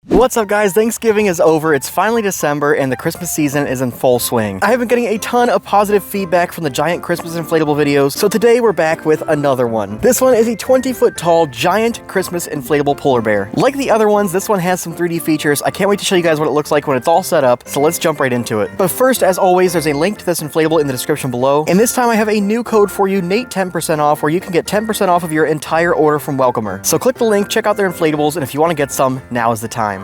What's up guys, Thanksgiving is over, it's finally December, and the Christmas season is in full swing. I have been getting a ton of positive feedback from the giant Christmas inflatable videos, so today we're back with another one. This one is a 20-foot tall giant Christmas inflatable polar bear. Like the other ones, this one has some 3D features. I can't wait to show you guys what it looks like when it's all set up, so let's jump right into it. But first, as always, there's a link to this inflatable in the description below, and this time I have a new code for you, Nate 10% off, where you can get 10% off of your entire order from Wellcomer. So click the link, check out their inflatables, and if you want to get some, now is the time.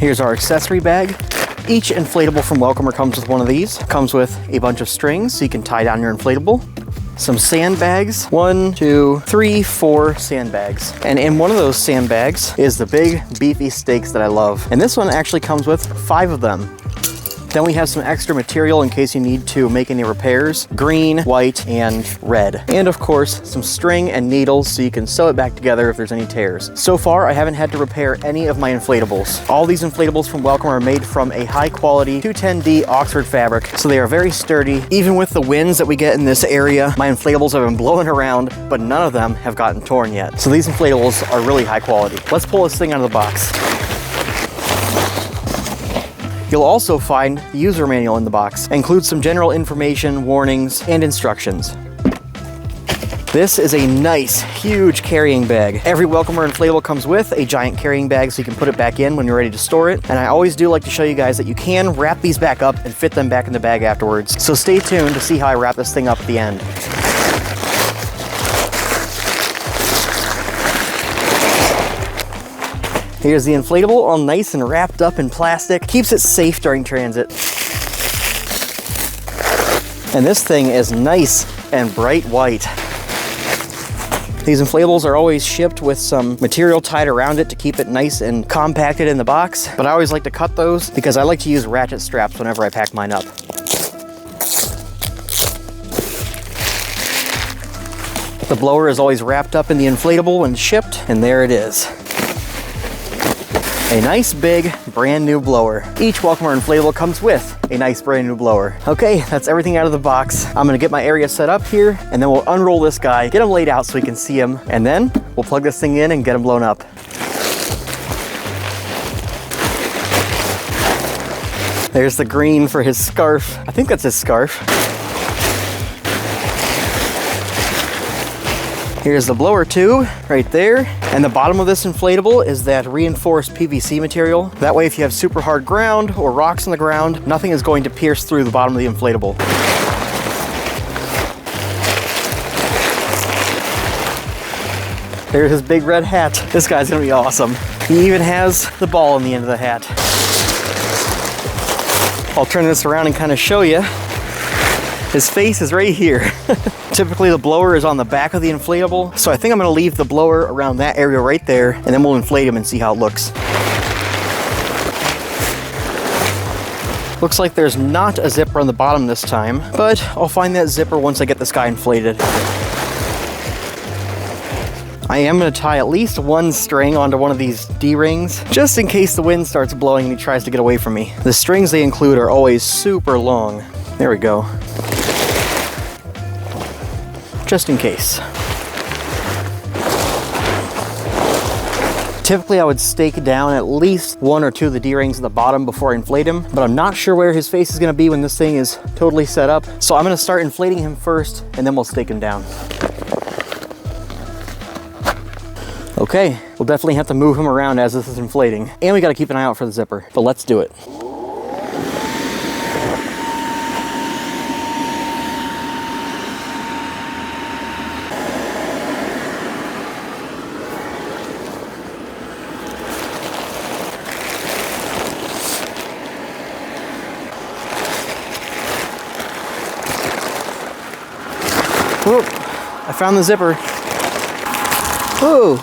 Here's our accessory bag. Each inflatable from Wellcomer comes with one of these. Comes with a bunch of strings so you can tie down your inflatable. Some sandbags, 1, 2, 3, 4 sandbags. And in one of those sandbags is the big beefy steaks that I love. And this one actually comes with 5 of them. Then we have some extra material in case you need to make any repairs. Green, white, and red. And of course, some string and needles so you can sew it back together if there's any tears. So far, I haven't had to repair any of my inflatables. All these inflatables from Wellcomer are made from a high quality 210D Oxford fabric, so they are very sturdy. Even with the winds that we get in this area, my inflatables have been blowing around, but none of them have gotten torn yet. So these inflatables are really high quality. Let's pull this thing out of the box. You'll also find the user manual in the box. It includes some general information, warnings, and instructions. This is a nice, huge carrying bag. Every Wellcomer inflatable comes with a giant carrying bag so you can put it back in when you're ready to store it. And I always do like to show you guys that you can wrap these back up and fit them back in the bag afterwards. So stay tuned to see how I wrap this thing up at the end. Here's the inflatable, all nice and wrapped up in plastic. Keeps it safe during transit. And this thing is nice and bright white. These inflatables are always shipped with some material tied around it to keep it nice and compacted in the box. But I always like to cut those because I like to use ratchet straps whenever I pack mine up. The blower is always wrapped up in the inflatable when shipped, and there it is. A nice big brand new blower. Each Wellcomer inflatable comes with a nice brand new blower. Okay, that's everything out of the box. I'm gonna get my area set up here, and then we'll unroll this guy, get him laid out so we can see him, and then we'll plug this thing in and get him blown up. There's the green for his scarf. I think that's his scarf. Here's the blower tube right there. And the bottom of this inflatable is that reinforced PVC material. That way if you have super hard ground or rocks on the ground, nothing is going to pierce through the bottom of the inflatable. There's his big red hat. This guy's gonna be awesome. He even has the ball on the end of the hat. I'll turn this around and kind of show you. His face is right here. Typically the blower is on the back of the inflatable, so I think I'm gonna leave the blower around that area right there, and then we'll inflate him and see how it looks. Looks like there's not a zipper on the bottom this time, but I'll find that zipper once I get this guy inflated. I am gonna tie at least one string onto one of these D-rings, just in case the wind starts blowing and he tries to get away from me. The strings they include are always super long. There we go. Just in case. Typically I would stake down at least 1 or 2 of the D-rings at the bottom before I inflate him, but I'm not sure where his face is gonna be when this thing is totally set up. So I'm gonna start inflating him first, and then we'll stake him down. Okay, we'll definitely have to move him around as this is inflating. And we gotta keep an eye out for the zipper, but let's do it. Whoa, I found the zipper. Whoa,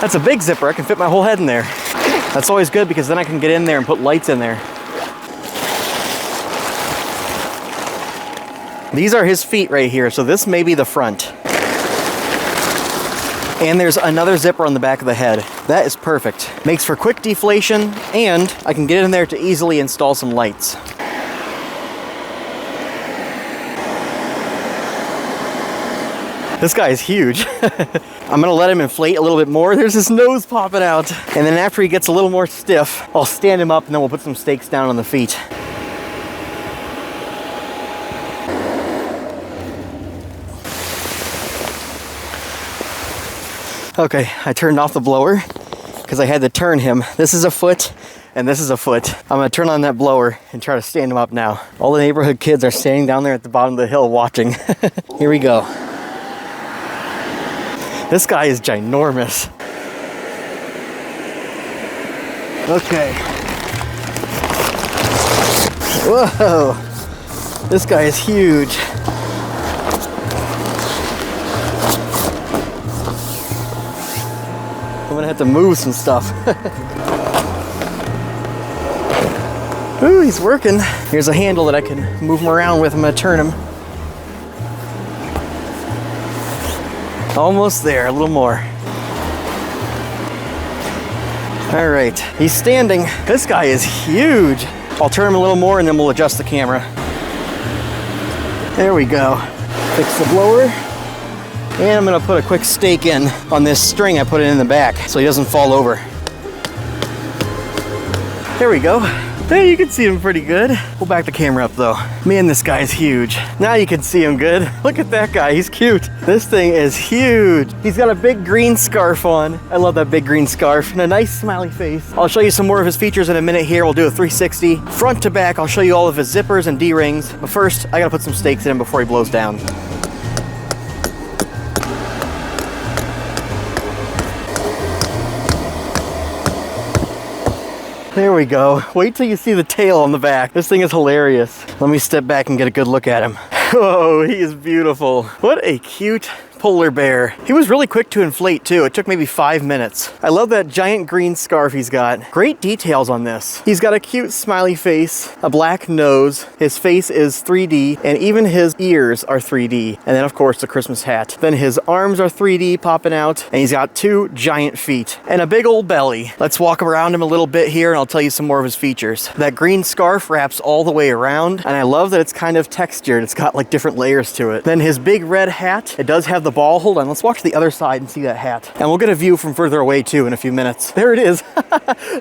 that's a big zipper. I can fit my whole head in there. That's always good because then I can get in there and put lights in there. These are his feet right here, so this may be the front. And there's another zipper on the back of the head. That is perfect. Makes for quick deflation, and I can get in there to easily install some lights. This guy is huge. I'm gonna let him inflate a little bit more. There's his nose popping out. And then after he gets a little more stiff, I'll stand him up and then we'll put some stakes down on the feet. Okay, I turned off the blower because I had to turn him. This is a foot and this is a foot. I'm gonna turn on that blower and try to stand him up now. All the neighborhood kids are standing down there at the bottom of the hill watching. Here we go. This guy is ginormous. Okay. Whoa. This guy is huge. I'm gonna have to move some stuff. Ooh, he's working. Here's a handle that I can move him around with. I'm gonna turn him. Almost there, a little more. All right, he's standing. This guy is huge. I'll turn him a little more and then we'll adjust the camera. There we go. Fix the blower. And I'm gonna put a quick stake in on this string. I put it in the back so he doesn't fall over. There we go. There, you can see him pretty good. Pull back the camera up though. Man, this guy is huge. Now you can see him good. Look at that guy, he's cute. This thing is huge. He's got a big green scarf on. I love that big green scarf and a nice smiley face. I'll show you some more of his features in a minute here. We'll do a 360. Front to back, I'll show you all of his zippers and D-rings. But first, I gotta put some stakes in him before he blows down. There we go. Wait till you see the tail on the back. This thing is hilarious. Let me step back and get a good look at him. Whoa, he is beautiful. What a cute polar bear. He was really quick to inflate too. It took maybe 5 minutes. I love that giant green scarf he's got. Great details on this. He's got a cute smiley face, a black nose. His face is 3D and even his ears are 3D. And then of course the Christmas hat. Then his arms are 3D popping out and he's got 2 giant feet and a big old belly. Let's walk around him a little bit here and I'll tell you some more of his features. That green scarf wraps all the way around and I love that it's kind of textured. It's got like different layers to it. Then his big red hat, it does have the ball. Hold on, let's walk to the other side and see that hat. And we'll get a view from further away too in a few minutes. There it is.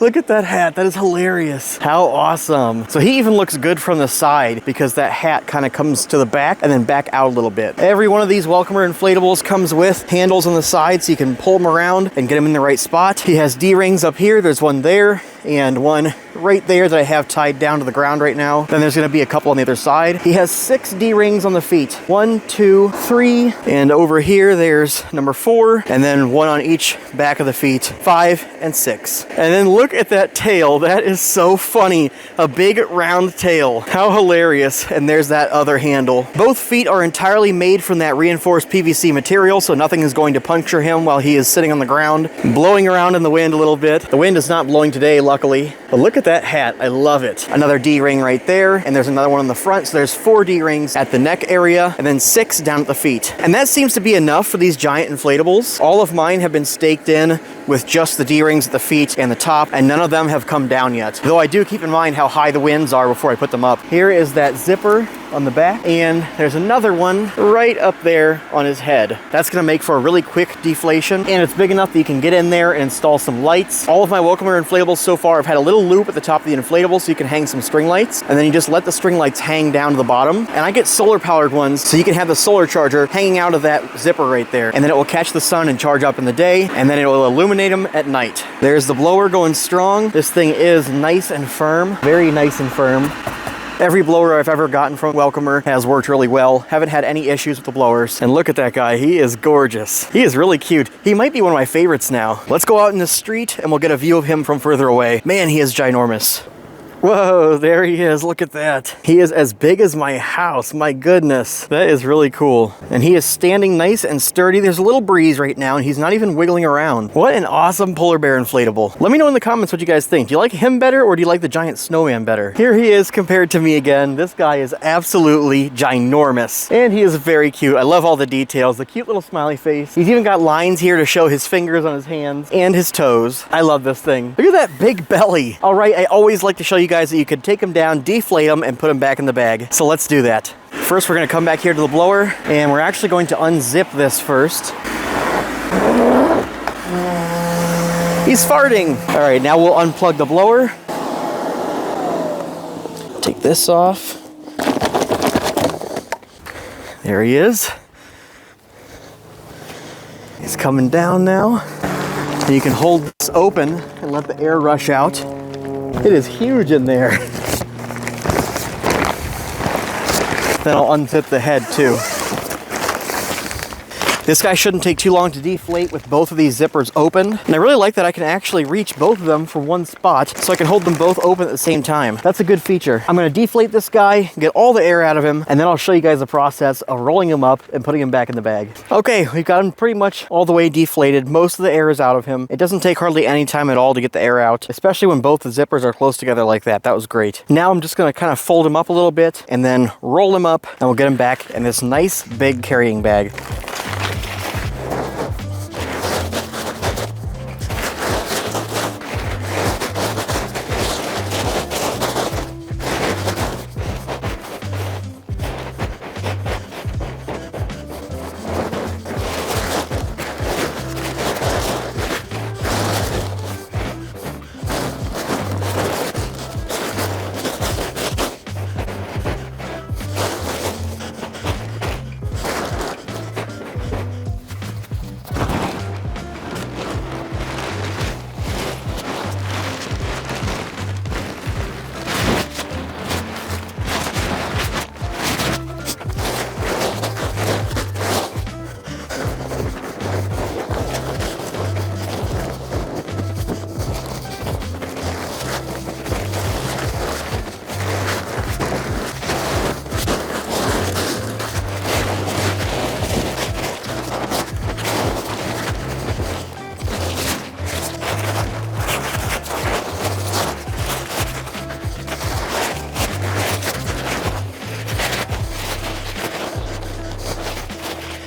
Look at that hat, that is hilarious. How awesome. So he even looks good from the side because that hat kind of comes to the back and then back out a little bit. Every one of these Wellcomer inflatables comes with handles on the side so you can pull them around and get them in the right spot. He has D-rings up here, there's one there and one right there that I have tied down to the ground right now. Then there's gonna be a couple on the other side. He has 6 D-rings on the feet. 1, 2, 3, and over here there's number 4, and then 1 on each back of the feet. 5 and 6. And then look at that tail. That is so funny. A big round tail. How hilarious. And there's that other handle. Both feet are entirely made from that reinforced PVC material, so nothing is going to puncture him while he is sitting on the ground, blowing around in the wind a little bit. The wind is not blowing today, luckily. But look at that hat. I love it. Another D-ring right there, and there's another one on the front. So there's 4 D-rings at the neck area, and then 6 down at the feet. And that seems to be enough for these giant inflatables. All of mine have been staked in with just the D-rings at the feet and the top, and none of them have come down yet. Though I do keep in mind how high the winds are before I put them up. Here is that zipper on the back, and there's another one right up there on his head. That's gonna make for a really quick deflation, and it's big enough that you can get in there and install some lights. All of my Wellcomer inflatables so far have had a little loop at the top of the inflatable so you can hang some string lights, and then you just let the string lights hang down to the bottom. And I get solar powered ones so you can have the solar charger hanging out of that zipper right there, and then it will catch the sun and charge up in the day, and then it will illuminate them at night. There's the blower going strong. This thing is nice and firm, very nice and firm. Every blower I've ever gotten from Wellcomer has worked really well. Haven't had any issues with the blowers. And look at that guy, he is gorgeous. He is really cute. He might be one of my favorites now. Let's go out in the street and we'll get a view of him from further away. Man, he is ginormous. Whoa, there he is. Look at that. He is as big as my house. My goodness. That is really cool. And he is standing nice and sturdy. There's a little breeze right now and he's not even wiggling around. What an awesome polar bear inflatable. Let me know in the comments what you guys think. Do you like him better or do you like the giant snowman better? Here he is compared to me again. This guy is absolutely ginormous. And he is very cute. I love all the details. The cute little smiley face. He's even got lines here to show his fingers on his hands and his toes. I love this thing. Look at that big belly. All right, I always like to show you guys that you could take them down, deflate them, and put them back in the bag. So let's do that. First, we're gonna come back here to the blower, and we're actually going to unzip this first. He's farting. All right, now we'll unplug the blower. Take this off. There he is. He's coming down now. And you can hold this open and let the air rush out. It is huge in there. Then I'll unzip the head too. This guy shouldn't take too long to deflate with both of these zippers open. And I really like that I can actually reach both of them from one spot so I can hold them both open at the same time. That's a good feature. I'm gonna deflate this guy, get all the air out of him, and then I'll show you guys the process of rolling him up and putting him back in the bag. Okay, we've got him pretty much all the way deflated. Most of the air is out of him. It doesn't take hardly any time at all to get the air out, especially when both the zippers are close together like that. That was great. Now I'm just gonna kind of fold him up a little bit and then roll him up, and we'll get him back in this nice big carrying bag.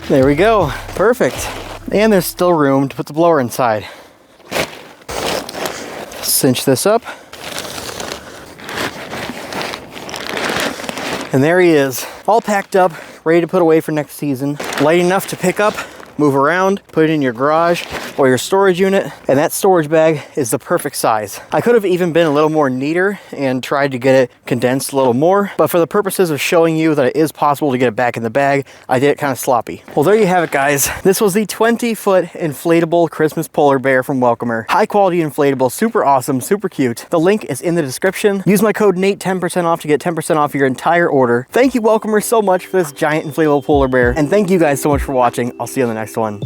There we go, perfect. And there's still room to put the blower inside. Cinch this up. And there he is, all packed up, ready to put away for next season. Light enough to pick up, move around, put it in your garage or your storage unit, and that storage bag is the perfect size. I could have even been a little more neater and tried to get it condensed a little more, but for the purposes of showing you that it is possible to get it back in the bag, I did it kind of sloppy. Well, there you have it, guys. This was the 20-foot inflatable Christmas polar bear from Wellcomer. High quality inflatable, super awesome, super cute. The link is in the description. Use my code NATE 10% off to get 10% off your entire order. Thank you, Wellcomer, so much for this giant inflatable polar bear, and thank you guys so much for watching. I'll see you on the next one.